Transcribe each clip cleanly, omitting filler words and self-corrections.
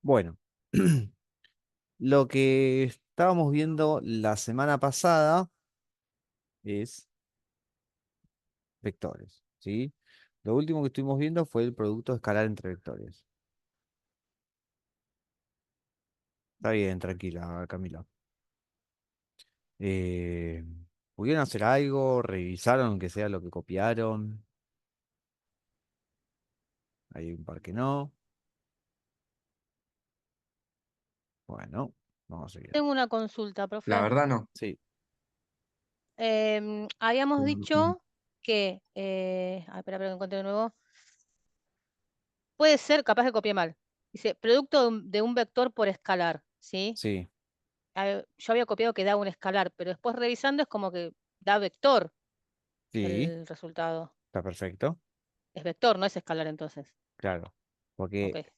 Bueno, lo que estábamos viendo la semana pasada es vectores, ¿sí? Lo último que estuvimos viendo fue el producto escalar entre vectores. Está bien, tranquila, Camila. Eh, ¿Pudieron hacer algo? ¿Revisaron que sea lo que copiaron? Hay un par que no. Bueno, vamos a seguir. Tengo una consulta, La profe. verdad no. Sí, Habíamos dicho que, espera, que encuentre de nuevo. Puede ser, capaz que copié mal. Dice, producto de un vector por escalar, ¿sí? sí, Yo había copiado que da un escalar, pero después revisando es como que da vector sí, el resultado. está perfecto. Es vector, no es escalar entonces. Claro, porque, Ok.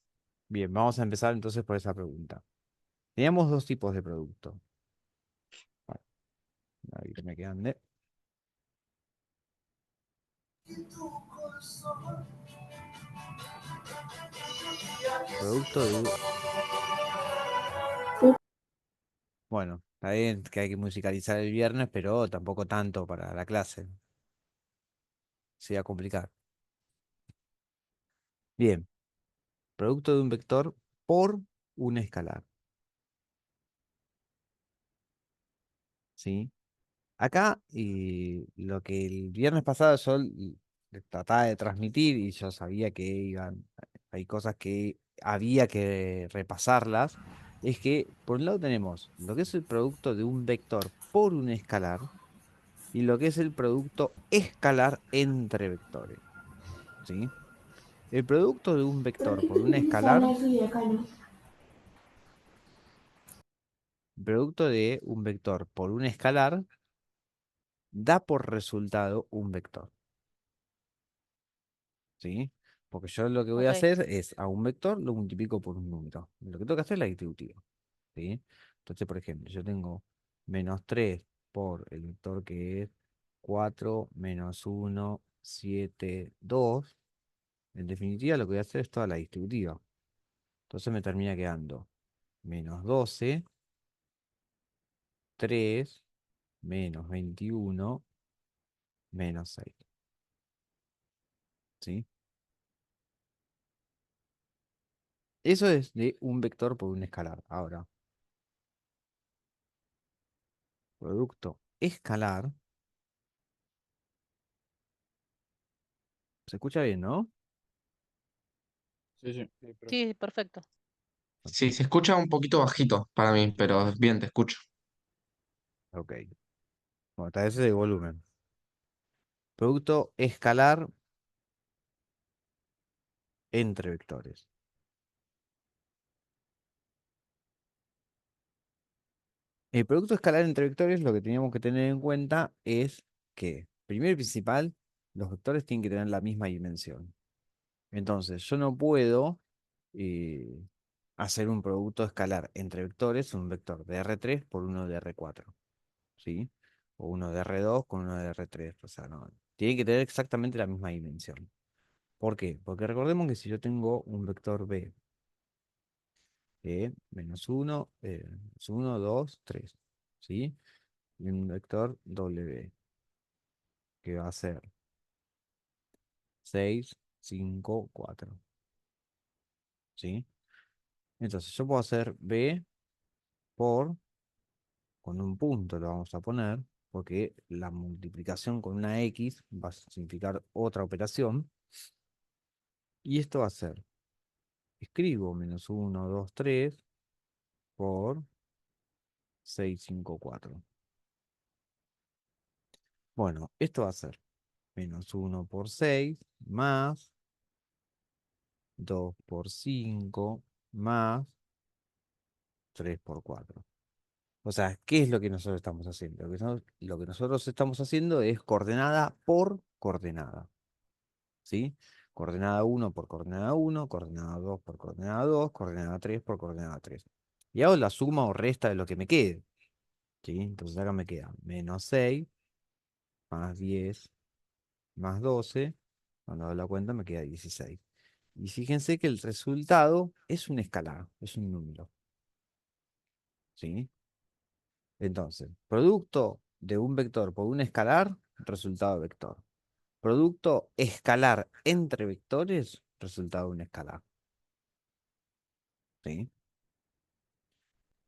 bien, vamos a empezar entonces por esa pregunta. Teníamos dos tipos de producto. Bueno, ahí me quedan de producto de... Bueno, está bien que hay que musicalizar el viernes, pero tampoco tanto para la clase. Se va a complicar. Bien, producto de un vector por un escalar, ¿sí? Acá, y lo que el viernes pasado yo le trataba de transmitir y yo sabía que hay cosas que había que repasarlas, es que por un lado tenemos lo que es el producto de un vector por un escalar y lo que es el producto escalar entre vectores, ¿sí? El producto de un ¿Por vector qué por te un utilizan escalar, eso y acá no? el producto de un vector por un escalar da por resultado un vector. ¿Sí? Porque yo lo que voy a Ok, hacer es a un vector lo multiplico por un número. Lo que tengo que hacer es la distributiva, ¿sí? Entonces, por ejemplo, yo tengo menos 3 por el vector que es 4 menos 1 7 2. En definitiva, lo que voy a hacer es toda la distributiva. Entonces me termina quedando menos 12 3 menos 21 menos 6. ¿Sí? Eso es de un vector por un escalar. Ahora, producto escalar. Se escucha bien, ¿no? Sí, sí. sí, perfecto. Sí, se escucha un poquito bajito para mí, pero bien, te escucho. Ok. Bueno, está ese de volumen. Producto escalar entre vectores. El producto escalar entre vectores, lo que teníamos que tener en cuenta es que, primero y principal, los vectores tienen que tener la misma dimensión. Entonces, yo no puedo eh, hacer un producto escalar entre vectores, un vector de R3 por uno de R4, ¿sí? O uno de R2 con uno de R3. O sea, no. Tiene que tener exactamente la misma dimensión. ¿Por qué? Porque recordemos que si yo tengo un vector B, menos 1, 2, 3, ¿sí? Y un vector W, que va a ser 6, 5, 4, ¿sí? Entonces yo puedo hacer B por, con un punto lo vamos a poner, porque la multiplicación con una X va a significar otra operación, y esto va a ser, escribo menos 1, 2, 3 por 6, 5, 4. Bueno, esto va a ser menos 1 por 6 más 2 por 5 más 3 por 4. O sea, ¿qué es lo que nosotros estamos haciendo? Lo que nosotros estamos haciendo es coordenada por coordenada, ¿sí? Coordenada uno por coordenada uno, coordenada 2 por coordenada 2, coordenada 3 por coordenada 3. Y hago la suma o resta de lo que me quede, ¿sí? Entonces acá me queda menos 6 más 10 más 12. Cuando hago la cuenta me queda 16. Y fíjense que el resultado es un escalar, es un número. ¿Sí? Entonces, producto de un vector por un escalar, resultado vector. Producto escalar entre vectores, resultado de un escalar. ¿Sí?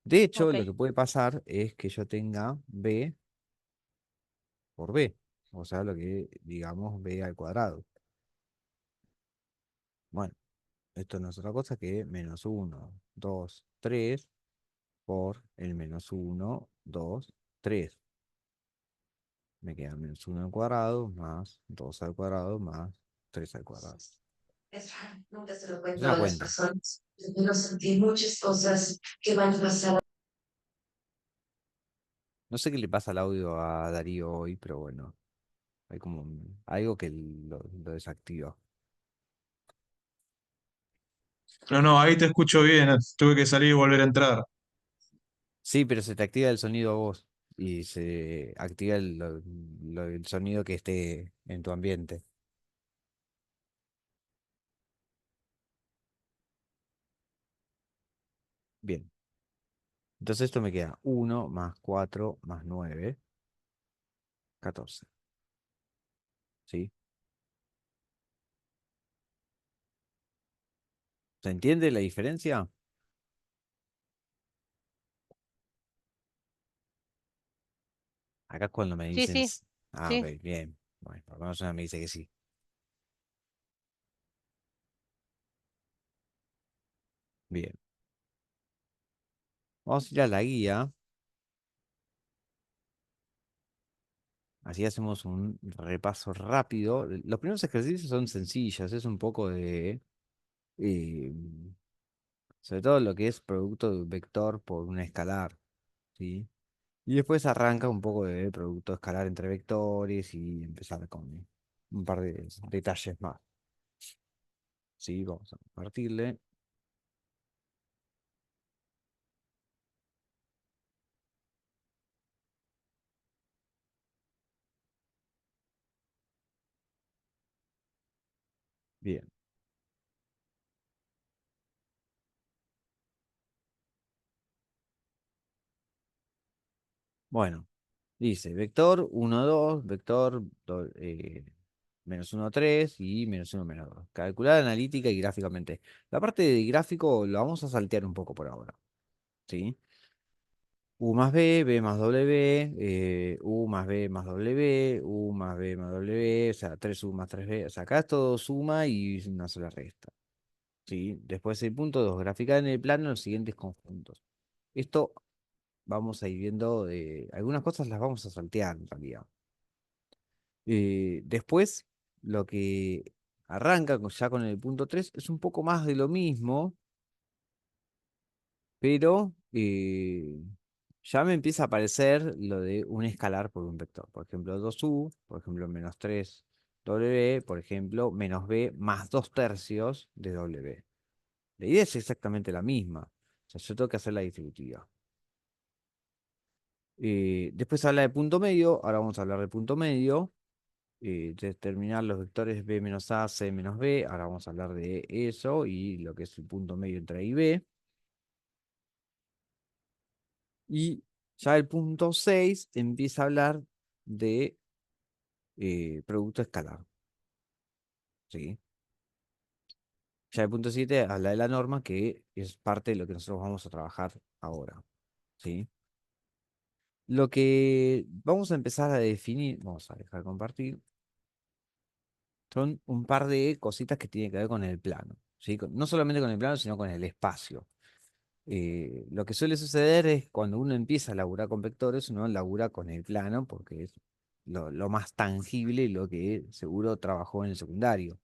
De hecho, Ok, lo que puede pasar es que yo tenga b por b. O sea, lo que digamos b al cuadrado. Bueno, esto no es otra cosa que menos 1, 2, 3 por el menos 1, 2, 3. Me queda menos 1 al cuadrado más 2 al cuadrado más 3 al cuadrado. Es raro, nunca se lo Es cuento una a las cuenta. personas. Prefiero sentir muchas cosas que van a pasar. No sé qué le pasa al audio a Darío hoy, pero bueno, hay como algo que lo desactiva. No, no, ahí te escucho bien. Tuve que salir y volver a entrar. Sí, pero se te activa el sonido a vos y se activa el sonido que esté en tu ambiente. Bien, entonces esto me queda 1 más 4 más 9, 14. ¿Sí? ¿Se entiende la diferencia? Acá cuando me sí, dicen... sí, Ah, ok, sí. bien. Bueno, por lo menos una me dice que sí. Bien. Vamos a ir a la guía. Así hacemos un repaso rápido. Los primeros ejercicios son sencillos. Es un poco de... eh, sobre todo lo que es producto de un vector por un escalar. ¿Sí? Y después arranca un poco de producto escalar entre vectores y empezar con un par de detalles más. ¿Sí? Vamos a compartirle. Bien. Bueno, dice vector 1 2 vector menos 1 3 y menos 1 menos 2. Calcular analítica y gráficamente. La parte de gráfico lo vamos a saltear un poco por ahora. ¿Sí? U más B, B más W, U más B más W, U más B más W, o sea, 3U más 3B. O sea, acá es todo suma y una sola resta. ¿Sí? Después el punto 2, graficar en el plano los siguientes conjuntos. Esto vamos a ir viendo, algunas cosas las vamos a saltear en realidad. Después, lo que arranca ya con el punto 3 es un poco más de lo mismo, pero ya me empieza a aparecer lo de un escalar por un vector. Por ejemplo, 2u, por ejemplo, menos 3w, por ejemplo, menos b más 2 tercios de w. La idea es exactamente la misma. O sea, yo tengo que hacer la distributiva. Después habla de punto medio, ahora vamos a hablar de punto medio. Determinar los vectores b menos a, c menos b. Ahora vamos a hablar de eso y lo que es el punto medio entre a y b. Y ya el punto 6 empieza a hablar de producto escalar. ¿Sí? Ya el punto 7 habla de la norma, que es parte de lo que nosotros vamos a trabajar ahora. ¿Sí? Lo que vamos a empezar a definir, vamos a dejar de compartir, son un par de cositas que tienen que ver con el plano. ¿Sí? No solamente con el plano, sino con el espacio. Lo que suele suceder es cuando uno empieza a laburar con vectores, uno labura con el plano porque es lo más tangible y lo que seguro trabajó en el secundario.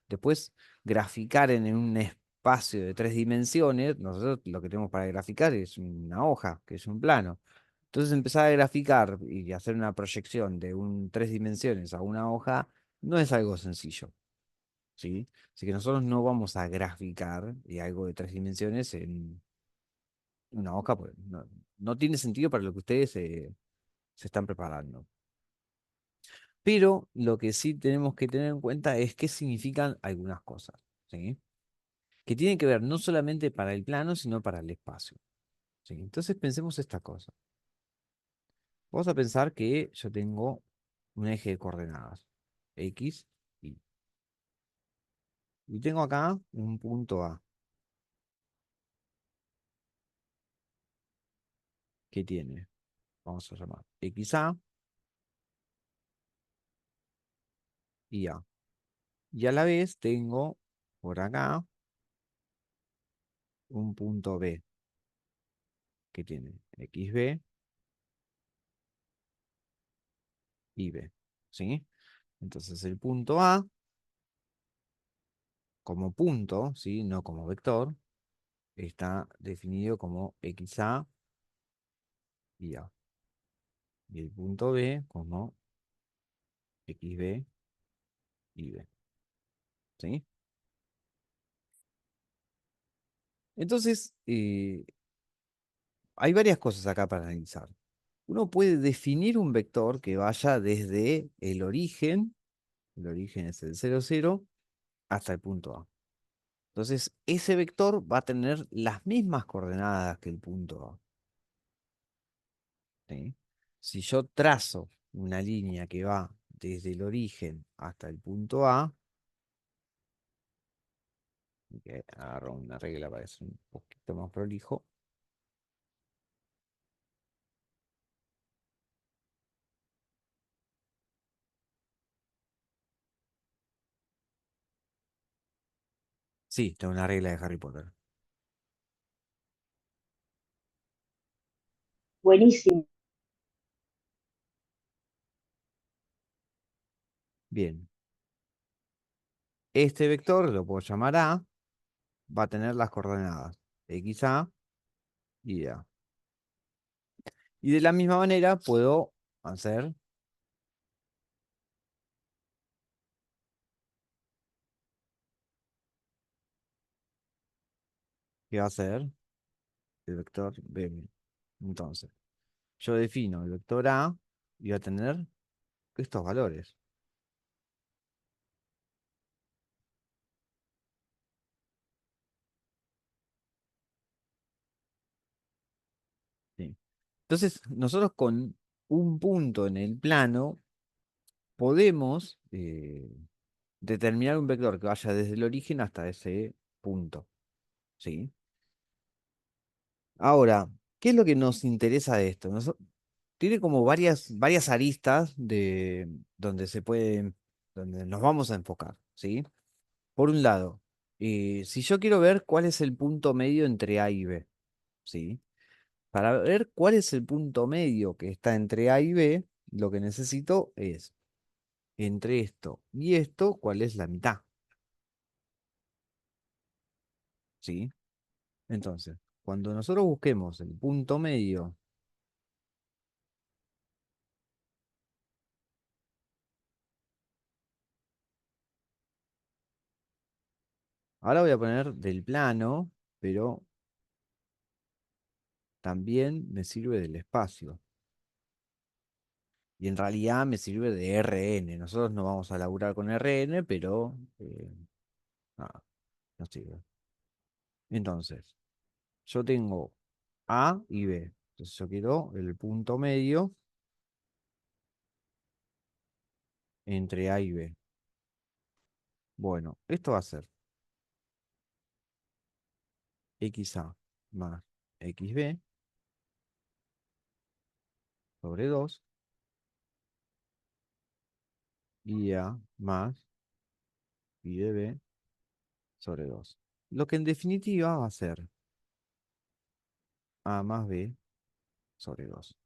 Después, graficar en un espacio de 3 dimensiones, nosotros lo que tenemos para graficar es una hoja, que es un plano. Entonces, empezar a graficar y hacer una proyección de 3 dimensiones a una hoja no es algo sencillo. ¿Sí? Así que nosotros no vamos a graficar algo de 3 dimensiones en una hoja, pues no tiene sentido para lo que ustedes se están preparando. Pero lo que sí tenemos que tener en cuenta es qué significan algunas cosas. ¿Sí? que tiene que ver no solamente para el plano, sino para el espacio. ¿Sí? Entonces pensemos esta cosa. Vamos a pensar que yo tengo un eje de coordenadas, X, Y. Y tengo acá un punto A, que tiene, vamos a llamar XA y A. Y a la vez tengo por acá un punto B, que tiene XB y B. ¿Sí? Entonces el punto A, como punto, ¿sí? No como vector, está definido como XA y A. Y el punto B como XB y B. ¿Sí? Entonces, hay varias cosas acá para analizar. Uno puede definir un vector que vaya desde el origen es el 0, 0, hasta el punto A. Entonces, ese vector va a tener las mismas coordenadas que el punto A. ¿Sí? Si yo trazo una línea que va desde el origen hasta el punto A, que agarro una regla para que sea un poquito más prolijo. Sí, tengo una regla de Harry Potter. Buenísimo. Bien. Este vector, lo puedo llamar A, va a tener las coordenadas XA y A. Y de la misma manera puedo hacer que va a ser el vector B. Entonces, yo defino el vector A y va a tener estos valores. ¿Sí? Entonces, nosotros con un punto en el plano podemos determinar un vector que vaya desde el origen hasta ese punto. ¿Sí? Ahora, ¿qué es lo que nos interesa de esto? Tiene como varias aristas de donde donde nos vamos a enfocar, ¿sí? Por un lado, si yo quiero ver cuál es el punto medio entre A y B, ¿sí? Para ver cuál es el punto medio que está entre A y B, lo que necesito es, entre esto y esto, cuál es la mitad, ¿sí? Entonces, cuando nosotros busquemos el punto medio, ahora voy a poner del plano, pero también me sirve del espacio. Y en realidad me sirve de RN. Nosotros no vamos a laburar con RN, pero nada, nos sirve. Entonces, yo tengo A y B. Entonces yo quiero el punto medio entre A y B. Bueno, esto va a ser XA más XB sobre 2 y A más y de B sobre 2. Lo que en definitiva va a ser A más B sobre 2.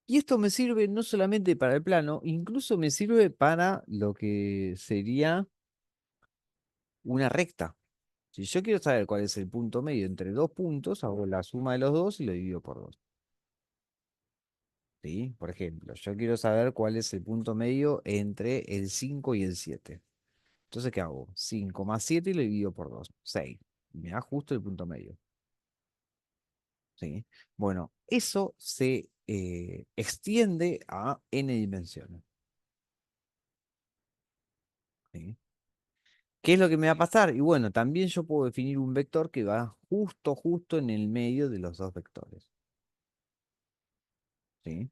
Y esto me sirve no solamente para el plano, incluso me sirve para lo que sería una recta. Si yo quiero saber cuál es el punto medio entre dos puntos, hago la suma de los dos y lo divido por 2. ¿Sí? Por ejemplo, yo quiero saber cuál es el punto medio entre el 5 y el 7. Entonces, ¿qué hago? 5 más 7 y lo divido por 2. 6. Me da justo el punto medio. ¿Sí? Bueno, eso se extiende a n dimensiones. ¿Sí? ¿Qué es lo que me va a pasar? Y bueno, también yo puedo definir un vector que va justo en el medio de los dos vectores. ¿Sí?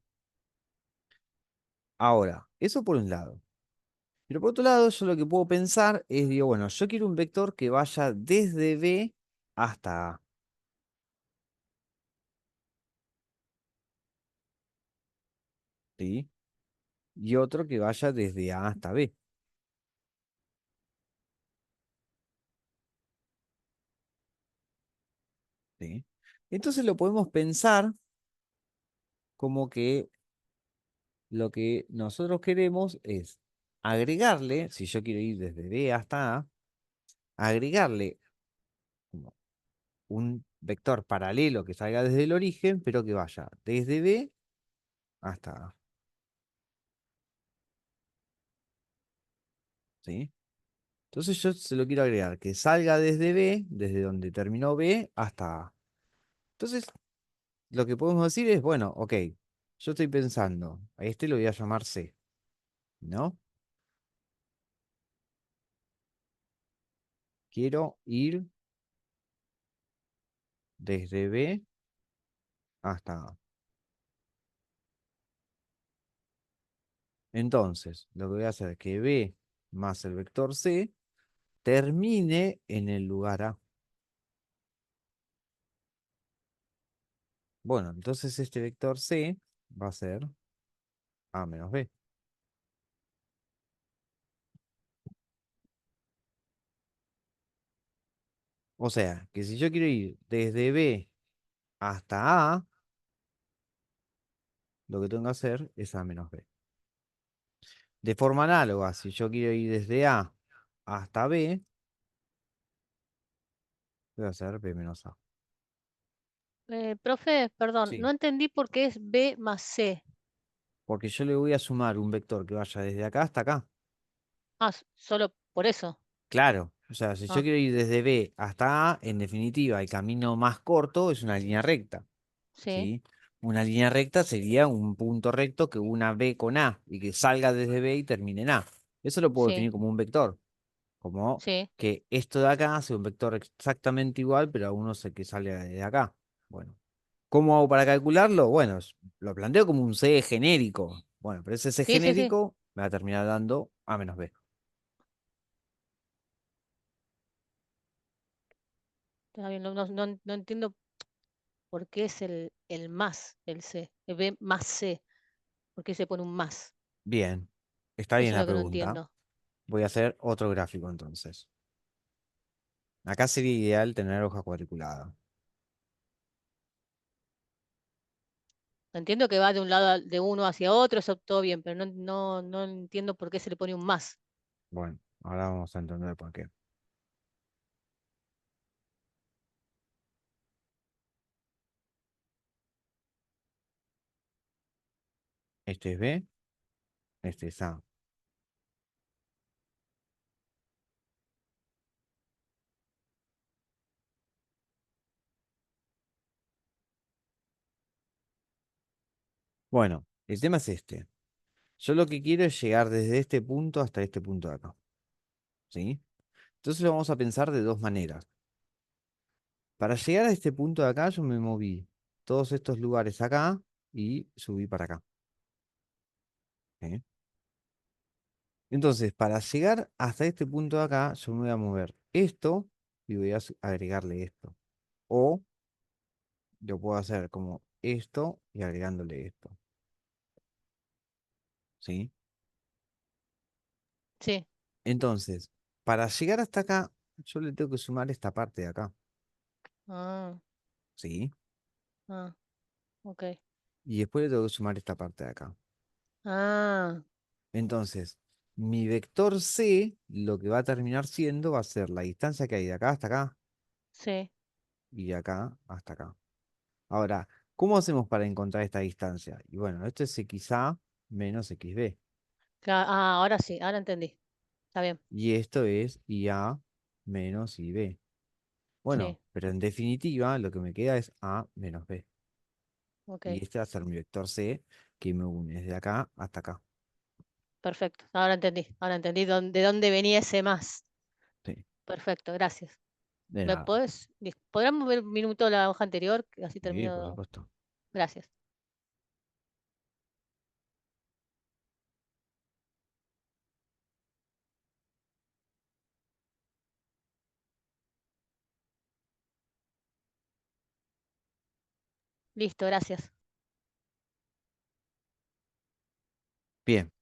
Ahora, eso por un lado. Pero por otro lado, yo lo que puedo pensar es, digo, bueno, yo quiero un vector que vaya desde B hasta A. ¿Sí? Y otro que vaya desde A hasta B. ¿Sí? Entonces lo podemos pensar como que lo que nosotros queremos es agregarle, si yo quiero ir desde B hasta A, agregarle como un vector paralelo que salga desde el origen, pero que vaya desde B hasta A. ¿Sí? Entonces yo se lo quiero agregar, que salga desde B, desde donde terminó B, hasta A. Entonces, lo que podemos decir es, bueno, ok, yo estoy pensando, a este lo voy a llamar C, ¿no? Quiero ir desde B hasta A. Entonces, lo que voy a hacer es que B más el vector C termine en el lugar A. Bueno, entonces este vector C va a ser A menos B. O sea, que si yo quiero ir desde B hasta A, lo que tengo que hacer es A menos B. De forma análoga, si yo quiero ir desde A hasta B, voy a hacer B menos A. Profe, perdón, Sí. no entendí por qué es B más C. Porque yo le voy a sumar un vector que vaya desde acá hasta acá. Ah, solo por eso. Claro, o sea, si yo Ah, quiero ir desde B hasta A, en definitiva, el camino más corto es una línea recta, sí, ¿sí? Una línea recta sería un punto recto que una B con A y que salga desde B y termine en A. Eso lo puedo sí, definir como un vector, como sí, que esto de acá sea un vector exactamente igual, pero a uno sé que sale de acá. Bueno, ¿cómo hago para calcularlo? Bueno, lo planteo como un C genérico. Bueno, pero ese C sí, sí, sí. genérico me va a terminar dando A menos B. Está bien, no entiendo por qué es el más, el C, el B más C. ¿Por qué se pone un más? Bien, está bien Eso es la lo que no pregunta. entiendo. Voy a hacer otro gráfico entonces. Acá sería ideal tener hoja cuadriculada. Entiendo que va de un lado, de uno hacia otro, eso todo bien, pero no entiendo por qué se le pone un más. Bueno, ahora vamos a entender por qué. Este es B, este es A. Bueno, el tema es este. Yo lo que quiero es llegar desde este punto hasta este punto de acá. ¿Sí? Entonces lo vamos a pensar de dos maneras. Para llegar a este punto de acá, yo me moví todos estos lugares acá y subí para acá. ¿Sí? Entonces, para llegar hasta este punto de acá, yo me voy a mover esto y voy a agregarle esto. O yo puedo hacer como esto y agregándole esto. ¿Sí? Sí, Entonces, para llegar hasta acá, yo le tengo que sumar esta parte de acá. ah, ¿Sí? ah, ok. Y después le tengo que sumar esta parte de acá. Ah, Entonces, mi vector C, lo que va a terminar siendo va a ser la distancia que hay de acá hasta acá sí. y de acá hasta acá. Ahora, ¿cómo hacemos para encontrar esta distancia? Y bueno, esto es XA menos XB. Ahora sí, ahora entendí. Está bien, Y esto es IA menos IB. sí, Bueno, pero en definitiva lo que me queda es A menos B. ok, Y este va a ser mi vector C que me une desde acá hasta acá. perfecto. Ahora entendí de dónde venía ese más. Sí. Perfecto, gracias. De ¿Me nada. podés, podríamos ver un minuto la hoja anterior? Que así Sí, por termino. supuesto. Gracias. Listo, gracias. Bien.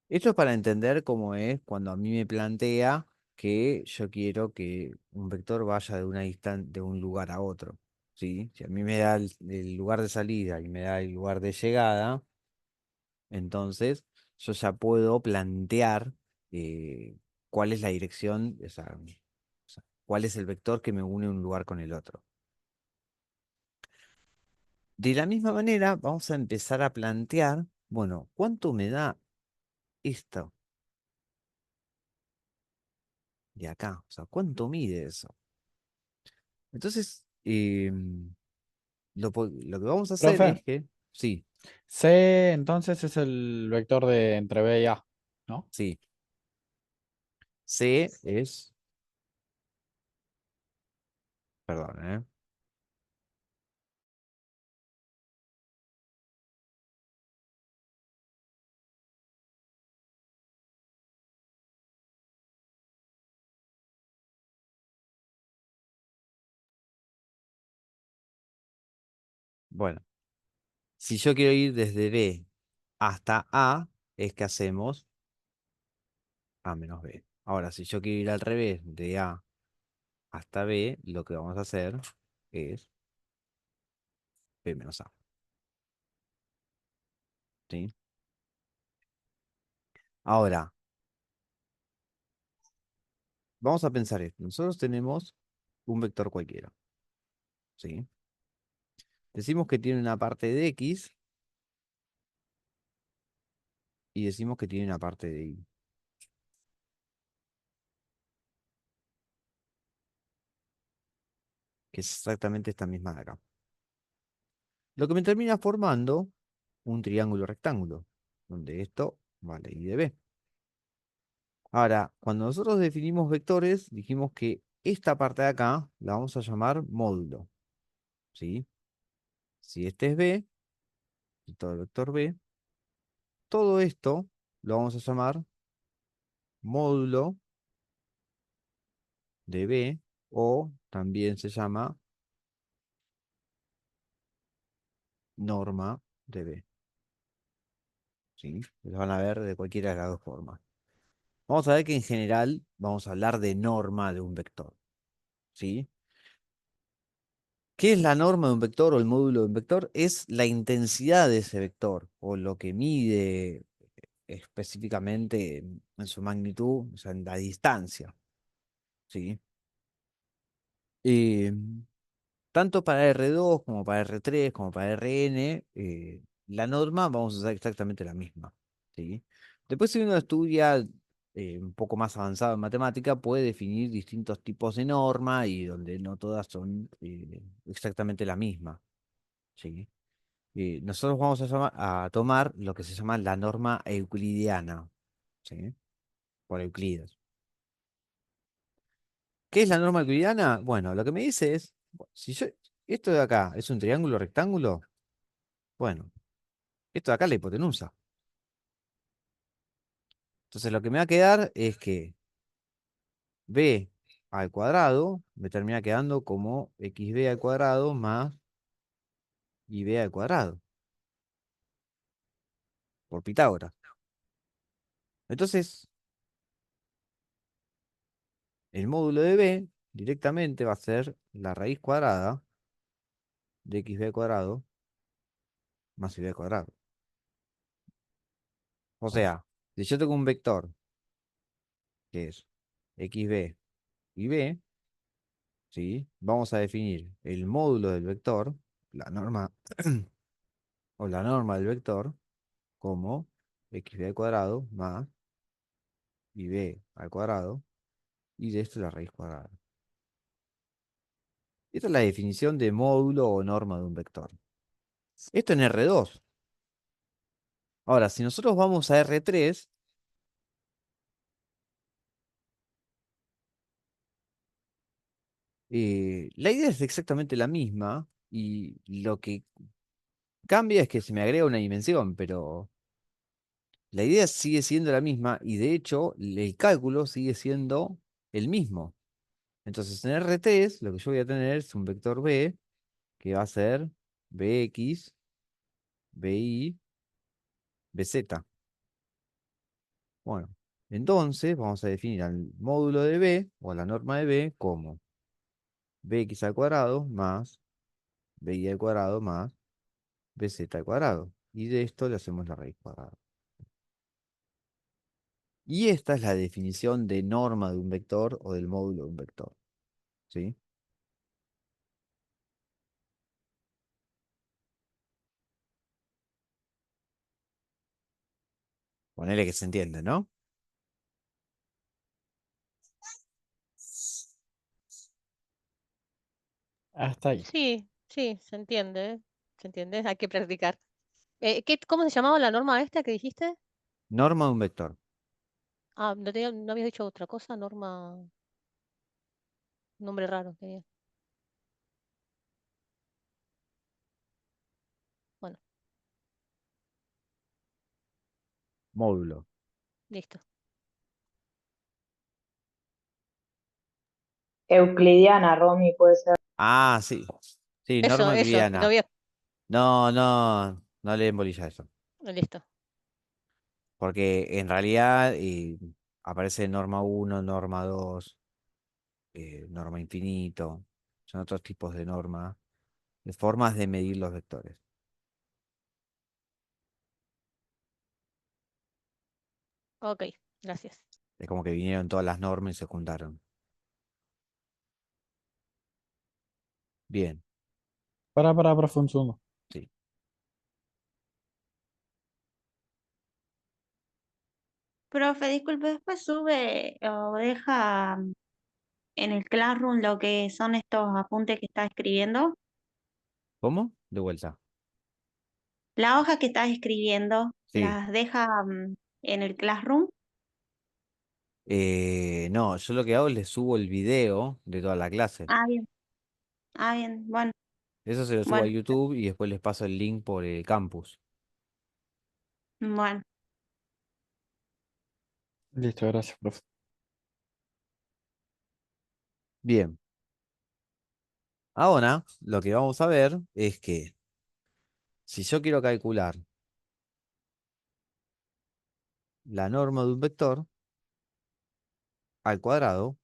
Esto es para entender cómo es cuando a mí me plantea que yo quiero que un vector vaya de una de un lugar a otro. ¿Sí? Si a mí me da el lugar de salida y me da el lugar de llegada, entonces yo ya puedo plantear cuál es la dirección, o sea, cuál es el vector que me une un lugar con el otro. De la misma manera, vamos a empezar a plantear, bueno, ¿cuánto me da esto de acá? O sea, ¿cuánto mide eso? Entonces, lo que vamos a hacer Profe, es que, sí, C entonces es el vector de entre B y A, ¿no? sí, C es, perdón, bueno, si yo quiero ir desde B hasta A, es que hacemos A menos B. Ahora, si yo quiero ir al revés, de A hasta B, lo que vamos a hacer es B menos A, ¿sí? Ahora, vamos a pensar esto. Nosotros tenemos un vector cualquiera, ¿sí? Decimos que tiene una parte de X y decimos que tiene una parte de Y, que es exactamente esta misma de acá. Lo que me termina formando un triángulo rectángulo, donde esto vale Y de B. Ahora, cuando nosotros definimos vectores, dijimos que esta parte de acá la vamos a llamar módulo, ¿sí? Si este es B, y todo el vector B, todo esto lo vamos a llamar módulo de B, o también se llama norma de B, ¿sí? Los van a ver de cualquiera de las dos formas. Vamos a ver que en general vamos a hablar de norma de un vector, ¿sí? ¿Qué es la norma de un vector o el módulo de un vector? Es la intensidad de ese vector o lo que mide específicamente en su magnitud, o sea, en la distancia, ¿sí? Eh, Tanto para R2 como para R3 como para Rn, la norma vamos a usar exactamente la misma, ¿sí? Después, si uno estudia un poco más avanzado en matemática, puede definir distintos tipos de norma y donde no todas son exactamente la misma, ¿sí? Nosotros vamos a tomar lo que se llama la norma euclidiana, ¿sí? Por Euclides. ¿Qué es la norma euclidiana? Bueno, lo que me dice es, si yo, esto de acá es un triángulo rectángulo, bueno, esto de acá es la hipotenusa. Entonces lo que me va a quedar es que b al cuadrado me termina quedando como xb al cuadrado más ib al cuadrado, por Pitágoras. Entonces, el módulo de b directamente va a ser la raíz cuadrada de xb al cuadrado más ib al cuadrado. O sea, si yo tengo un vector que es xb y b, ¿sí? Vamos a definir el módulo del vector, la norma o la norma del vector, como xb al cuadrado más ib al cuadrado, y de esto la raíz cuadrada. Esta es la definición de módulo o norma de un vector. Esto en R2. Ahora, si nosotros vamos a R3, La idea es exactamente la misma y lo que cambia es que se me agrega una dimensión, pero la idea sigue siendo la misma y de hecho el cálculo sigue siendo el mismo. Entonces en R3 lo que yo voy a tener es un vector B que va a ser Bx, Bi, Bz. Bueno, entonces vamos a definir al módulo de B o a la norma de B como Bx al cuadrado más Bi al cuadrado más Bz al cuadrado. Y de esto le hacemos la raíz cuadrada. Y esta es la definición de norma de un vector o del módulo de un vector. ¿Sí? Ponele que se entiende, ¿no? Hasta ahí. Sí, sí, se entiende, ¿eh? Se entiende, hay que practicar. ¿Cómo se llamaba la norma esta que dijiste? Norma de un vector. Ah, no habías dicho otra cosa, norma, nombre raro tenía. Bueno, Módulo. listo. Euclidiana, Romy, puede ser. Ah, sí. Sí, norma Eso, no euclidiana. había, No, no, no le den bolilla a eso. listo. Porque en realidad aparece norma uno, norma 2, norma infinito. Son otros tipos de norma, de formas de medir los vectores. Ok, gracias. Es como que vinieron todas las normas y se juntaron. Bien, Para, fue un segundo. sí. Profe, disculpe, después sube o deja en el Classroom lo que son estos apuntes que está escribiendo. ¿Cómo? De vuelta. La hoja que estás escribiendo, Sí. las deja en el Classroom. No, yo lo que hago es le subo el video de toda la clase. Ah, bien. Ah, bien. Bueno, Eso se lo subo a bueno, YouTube y después les paso el link por el campus. bueno. Listo, gracias, profe. Bien. Ahora, lo que vamos a ver es que si yo quiero calcular la norma de un vector al cuadrado,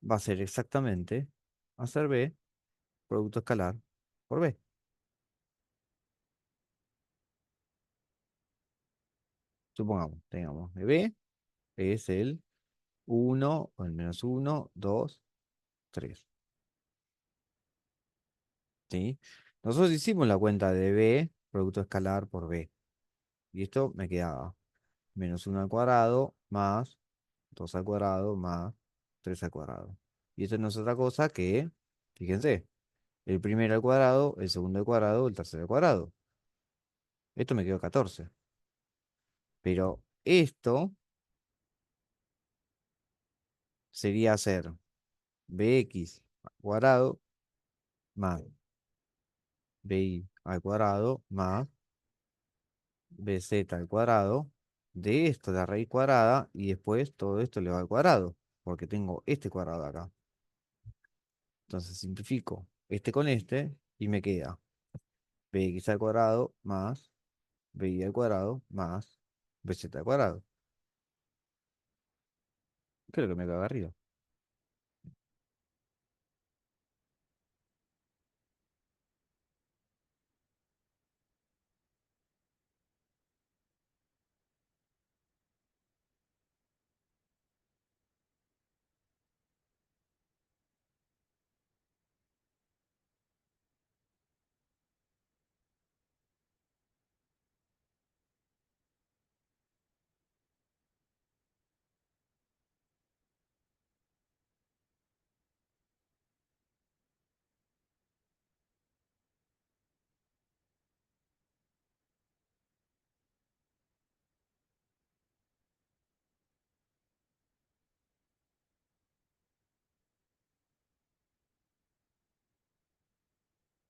va a ser exactamente hacer B, producto escalar, por B. Supongamos, tengamos que B es el 1 o el menos 1, 2, 3. ¿Sí? Nosotros hicimos la cuenta de B, producto escalar por B. Y esto me quedaba menos 1 al cuadrado más 2 al cuadrado más 3 al cuadrado. Y esto no es otra cosa que, fíjense, el primero al cuadrado, el segundo al cuadrado, el tercero al cuadrado. Esto me quedó 14. Pero esto sería hacer bx al cuadrado más bi al cuadrado más bz al cuadrado. De esto la raíz cuadrada y después todo esto le va al cuadrado, porque tengo este cuadrado acá. Entonces simplifico este con este y me queda bx al cuadrado más bi al cuadrado más bz al cuadrado. Creo que me queda arriba.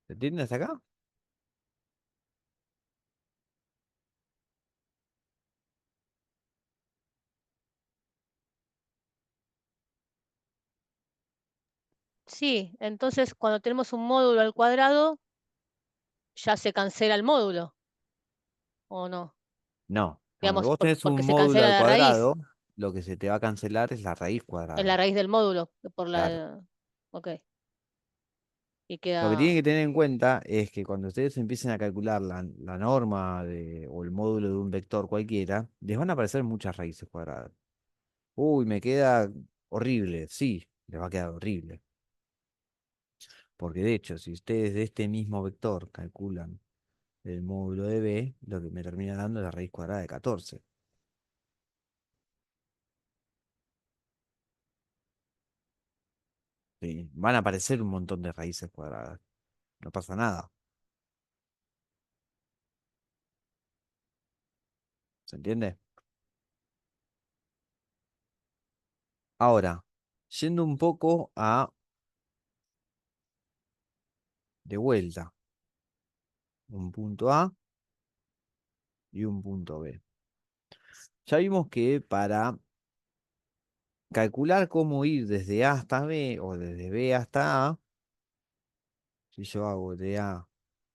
¿Se entiende hasta acá? Sí, entonces cuando tenemos un módulo al cuadrado, ya se cancela el módulo, ¿o no? No. Cuando Digamos, vos tenés porque un se módulo cancela al la raíz, cuadrado, lo que se te va a cancelar es la raíz es cuadrada. la raíz del módulo, por Claro. la... Ok, y Lo que queda... tienen que tener en cuenta es que cuando ustedes empiecen a calcular la norma o el módulo de un vector cualquiera, les van a aparecer muchas raíces cuadradas. Uy, me queda horrible. Sí, les va a quedar horrible. Porque de hecho, si ustedes de este mismo vector calculan el módulo de b, lo que me termina dando es la raíz cuadrada de 14. Sí, van a aparecer un montón de raíces cuadradas. No pasa nada. ¿Se entiende? Ahora, yendo un poco de vuelta, un punto A y un punto B. Ya vimos que para calcular cómo ir desde A hasta B o desde B hasta A, si yo hago de A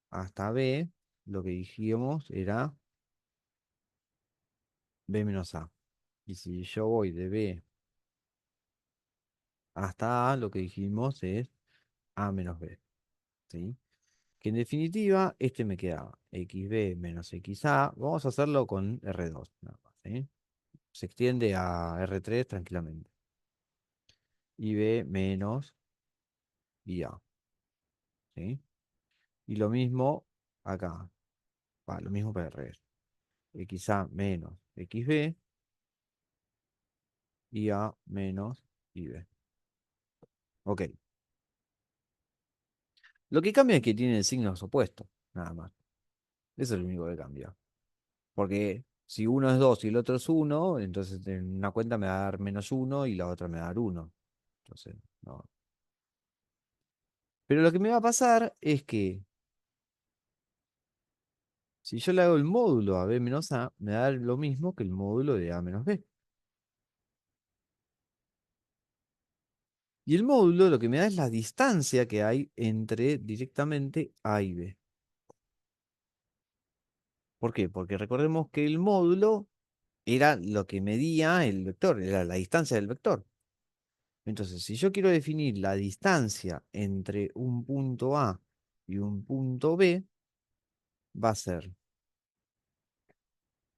hasta B, lo que dijimos era B menos A. Y si yo voy de B hasta A, lo que dijimos es A menos B. ¿Sí? Que en definitiva, este me queda XB menos XA. Vamos a hacerlo con R2, nada más, ¿sí? Se extiende a R3 tranquilamente. Y B menos IA. ¿Sí? Y lo mismo acá. Lo mismo para el revés. XA menos XB y A menos IB. Ok. Lo que cambia es que tienen signos opuestos, nada más. Eso es lo único que cambia. Porque si uno es 2 y el otro es 1, entonces en una cuenta me va a dar menos 1 y la otra me va a dar 1. Entonces, no. Pero lo que me va a pasar es que si yo le hago el módulo a B menos A, me va a dar lo mismo que el módulo de A menos B. Y el módulo lo que me da es la distancia que hay entre directamente A y B. ¿Por qué? Porque recordemos que el módulo era lo que medía el vector, era la distancia del vector. Entonces, si yo quiero definir la distancia entre un punto A y un punto B, va a ser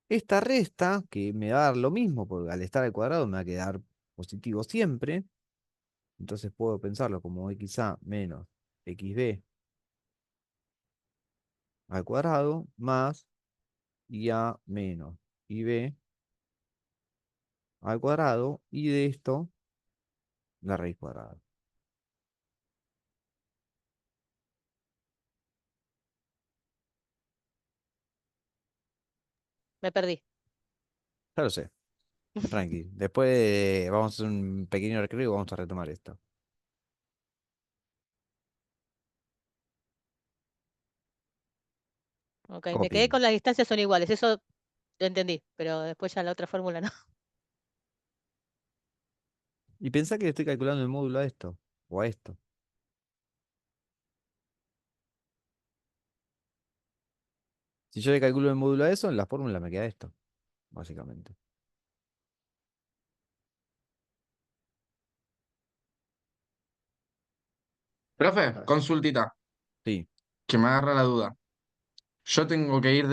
esta resta, que me va a dar lo mismo, porque al estar al cuadrado me va a quedar positivo siempre. Entonces puedo pensarlo como XA menos XB al cuadrado más IA menos IB al cuadrado, y de esto la raíz cuadrada. Me perdí. Ya lo sé, tranqui. Después vamos a hacer un pequeño recreo y vamos a retomar esto. Ok, me quedé Copien. con las distancias son iguales, eso lo entendí, pero después ya la otra fórmula no. Y pensá que le estoy calculando el módulo a esto, o a esto. Si yo le calculo el módulo a eso, en la fórmula me queda esto, básicamente. Profe, consultita, Sí, que me agarra la duda. Yo tengo que ir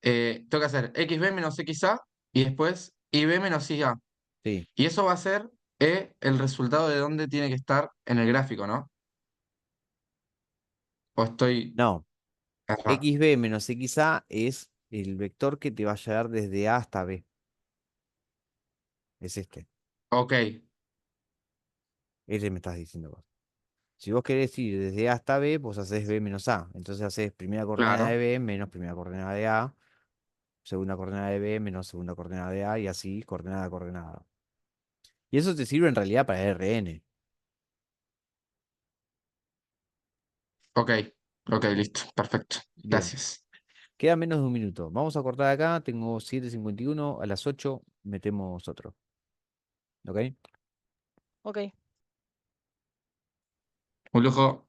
tengo que hacer XB menos XA y después IB menos IA. sí. Y eso va a ser el resultado de dónde tiene que estar en el gráfico, ¿no? O estoy... No, Ajá. XB menos XA es el vector que te va a llegar desde A hasta B. Es este. Ok, Ese me estás diciendo vos. Si vos querés ir desde A hasta B, vos haces B menos A. Entonces haces primera coordenada de claro. B menos primera coordenada de A, segunda coordenada de B menos segunda coordenada de A, y así coordenada a coordenada. Y eso te sirve en realidad para RN. Ok, Ok, listo, perfecto. Bien. Gracias. Queda menos de un minuto. Vamos a cortar acá. Tengo 7:51. A las 8 metemos otro. ¿Ok? Ok. Un lujo.